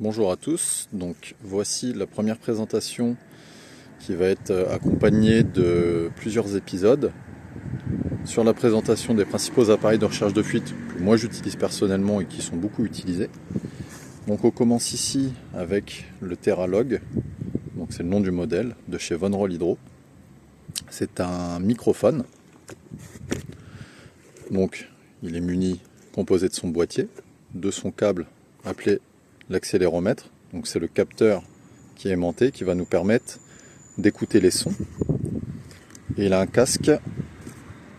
Bonjour à tous, donc voici la première présentation qui va être accompagnée de plusieurs épisodes sur la présentation des principaux appareils de recherche de fuite que moi j'utilise personnellement et qui sont beaucoup utilisés. Donc on commence ici avec le Terralog, donc c'est le nom du modèle de chez Von Roll Hydro. C'est un microphone, donc il est muni, composé de son boîtier, de son câble appelé l'accéléromètre, donc c'est le capteur qui est aimanté qui va nous permettre d'écouter les sons. Et il a un casque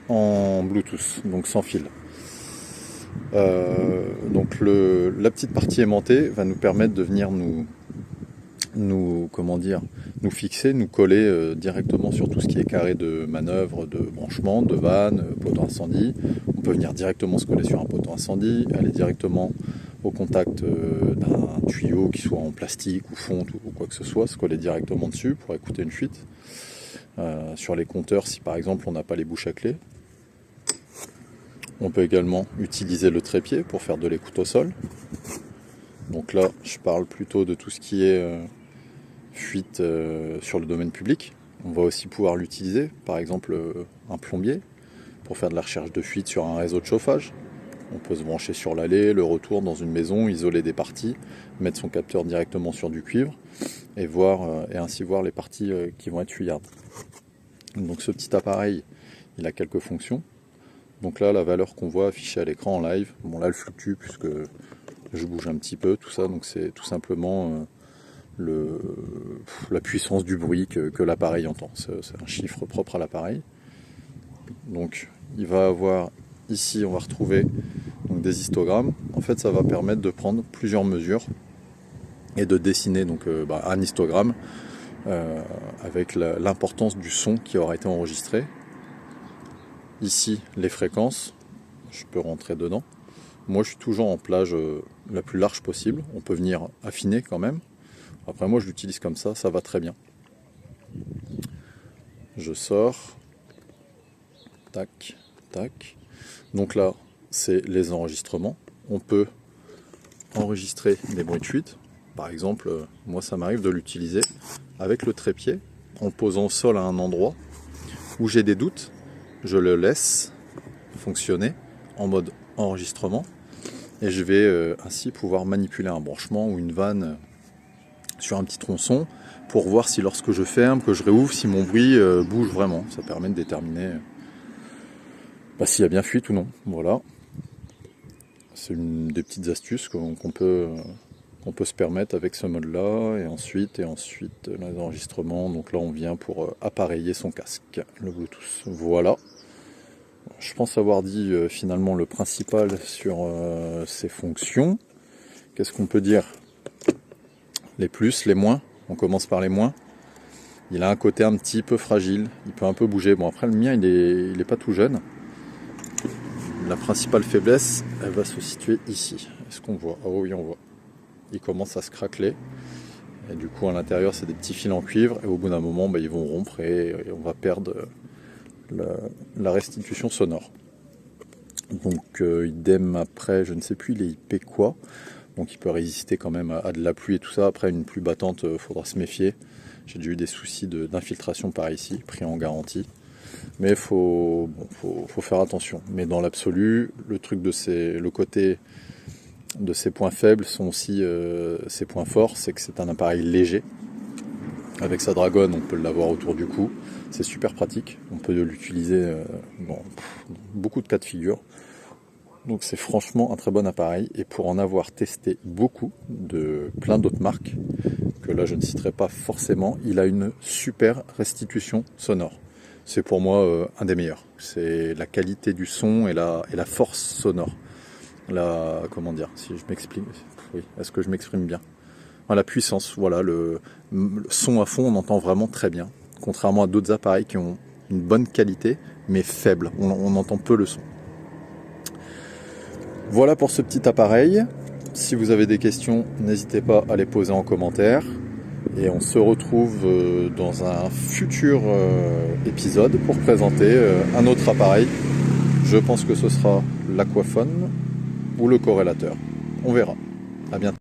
en Bluetooth, donc sans fil. Donc la petite partie aimantée va nous permettre de venir nous fixer, nous coller directement sur tout ce qui est carré de manœuvre, de branchement, de vanne, poteau incendie. On peut venir directement se coller sur un poteau incendie, aller directement au contact d'un tuyau qui soit en plastique ou fonte ou quoi que ce soit, se coller directement dessus pour écouter une fuite. Sur les compteurs, si par exemple on n'a pas les bouches à clé. On peut également utiliser le trépied pour faire de l'écoute au sol. Donc là, je parle plutôt de tout ce qui est fuite sur le domaine public. On va aussi pouvoir l'utiliser, par exemple un plombier, pour faire de la recherche de fuite sur un réseau de chauffage. On peut se brancher sur l'allée, le retour dans une maison, isoler des parties, mettre son capteur directement sur du cuivre et ainsi voir les parties qui vont être fuyardes. Donc ce petit appareil, il a quelques fonctions. Donc là, la valeur qu'on voit affichée à l'écran en live, bon là elle fluctue puisque je bouge un petit peu, tout ça, donc c'est tout simplement la puissance du bruit que l'appareil entend. C'est un chiffre propre à l'appareil. Donc il va avoir, ici on va retrouver donc, des histogrammes. En fait ça va permettre de prendre plusieurs mesures et de dessiner donc, un histogramme avec l'importance du son qui aura été enregistré. Ici les fréquences, je peux rentrer dedans. Moi je suis toujours en plage la plus large possible, on peut venir affiner quand même. Après moi je l'utilise comme ça va très bien. Je sors, tac, tac. Donc là c'est les enregistrements. On peut enregistrer des bruits de fuite. Par exemple, moi ça m'arrive de l'utiliser avec le trépied en le posant au sol à un endroit où j'ai des doutes. Je le laisse fonctionner en mode enregistrement et je vais ainsi pouvoir manipuler un branchement ou une vanne sur un petit tronçon pour voir si lorsque je ferme, que je réouvre, si mon bruit bouge vraiment. Ça permet de déterminer s'il y a bien fuite ou non. Voilà. C'est une des petites astuces qu'on peut se permettre avec ce mode-là. Et ensuite les enregistrements. Donc là, on vient pour appareiller son casque, le Bluetooth. Voilà. Je pense avoir dit finalement le principal sur ses fonctions. Qu'est-ce qu'on peut dire? Les plus, les moins. On commence par les moins. Il a un côté un petit peu fragile. Il peut un peu bouger. Bon, après, le mien, il est pas tout jeune. La principale faiblesse, elle va se situer ici. Est-ce qu'on voit? Ah oui, on voit. Il commence à se craqueler. Et du coup, à l'intérieur, c'est des petits fils en cuivre. Et au bout d'un moment, ils vont rompre et on va perdre la restitution sonore. Donc idem après, je ne sais plus, il est IP quoi. Donc il peut résister quand même à de la pluie et tout ça. Après une pluie battante, faudra se méfier. J'ai déjà eu des soucis d'infiltration par ici, pris en garantie. Mais faut faire attention. Mais dans l'absolu, le côté de ses points faibles sont aussi ses points forts, c'est que c'est un appareil léger. Avec sa dragonne, on peut l'avoir autour du cou. C'est super pratique. On peut l'utiliser dans beaucoup de cas de figure. Donc c'est franchement un très bon appareil. Et pour en avoir testé beaucoup de plein d'autres marques, que là je ne citerai pas forcément, il a une super restitution sonore. C'est pour moi un des meilleurs. C'est la qualité du son et la force sonore. Comment dire, si je m'explique, oui, est-ce que je m'exprime bien? La puissance, voilà, le son à fond, on entend vraiment très bien. Contrairement à d'autres appareils qui ont une bonne qualité, mais faible. On entend peu le son. Voilà pour ce petit appareil. Si vous avez des questions, n'hésitez pas à les poser en commentaire. Et on se retrouve dans un futur épisode pour présenter un autre appareil. Je pense que ce sera l'aquaphone ou le corrélateur. On verra. À bientôt.